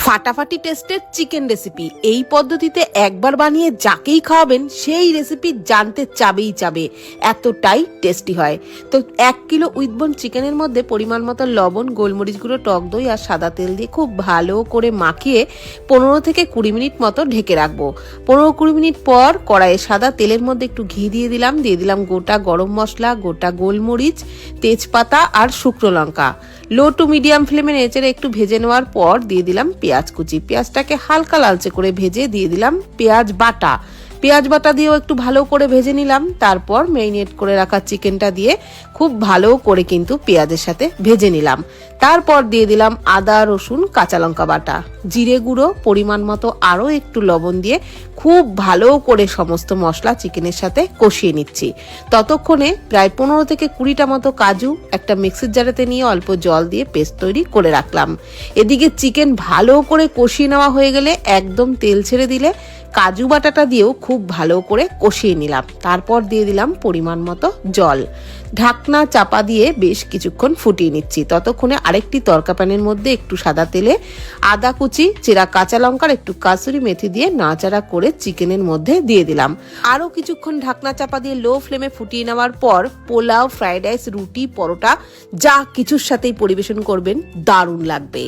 ফাটাফাটি টেস্টের chicken recipe এই পদ্ধতিতে একবার বানিয়ে যাকেই খাওয়াবেন সেই রেসিপি জানতে চাবে এতটাই টেস্টি হয়। তো 1 কিলো উইথবোন চিকেনের মধ্যে পরিমাণ মতো লবণ, গোলমরিচ গুঁড়ো, টক দই আর সাদা তেল দিয়ে খুব ভালো করে মাখিয়ে 15 থেকে 20 মিনিট মতো ঢেকে রাখবো। 15-20 মিনিট পর কড়াইয়ে সাদা তেলের মধ্যে একটু ঘি দিয়ে দিলাম গোটা গরম মশলা, গোটা গোলমরিচ, তেজপাতা আর শুকনো লঙ্কা। লো টু মিডিয়াম ফ্লেমে নেড়ে একটু ভেজে নেওয়ার পর দিয়ে দিলাম পেঁয়াজ কুচি। পেঁয়াজটাকে হালকা লালচে করে ভেজে দিয়ে দিলাম পেঁয়াজ বাটা দিয়েও একটু ভালো করে ভেজে নিলাম। তারপর ম্যারিনেট করে রাখা চিকেনটা দিয়ে খুব ভালো করে কিন্তু পেঁয়াজের সাথে ভেজে নিলাম। তারপর দিয়ে দিলাম আদা, রসুন, কাঁচা লঙ্কা বাটা, জিরে গুঁড়ো, পরিমাণ মতো আরও একটু লবণ দিয়ে খুব ভালো করে সমস্ত মশলা চিকেনের সাথে কষিয়ে নিচ্ছি। ততক্ষণে প্রায় 15 থেকে 20টা মতো কাজু একটা মিক্সির জারেতে নিয়ে অল্প জল দিয়ে পেস্ট তৈরি করে রাখলাম। এদিকে চিকেন ভালো করে কষিয়ে নেওয়া হয়ে গেলে একদম তেল ছেড়ে দিলে কাজু বাটাটা দিয়েও খুব ভালো করে কষিয়ে নিলাম। তারপর দিয়ে দিলাম পরিমাণ মতো জল। ঢাকনা চাপা দিয়ে বেশ কিছুক্ষণ ফুটিয়ে নিচ্ছি। ততক্ষণে আরেকটি তরকা প্যানের মধ্যে একটু সাদা তেলে আদা কুচি, চেরা কাঁচা লঙ্কার একটু কাসুরি মেথি দিয়ে নাড়াচাড়া করে চিকেনের মধ্যে দিয়ে দিলাম। আরও কিছুক্ষণ ঢাকনা চাপা দিয়ে লো ফ্লেমে ফুটিয়ে নেওয়ার পর পোলাও, ফ্রাইড রাইস, রুটি, পরোটা যা কিছুর সাথেই পরিবেশন করবেন, দারুণ লাগবে।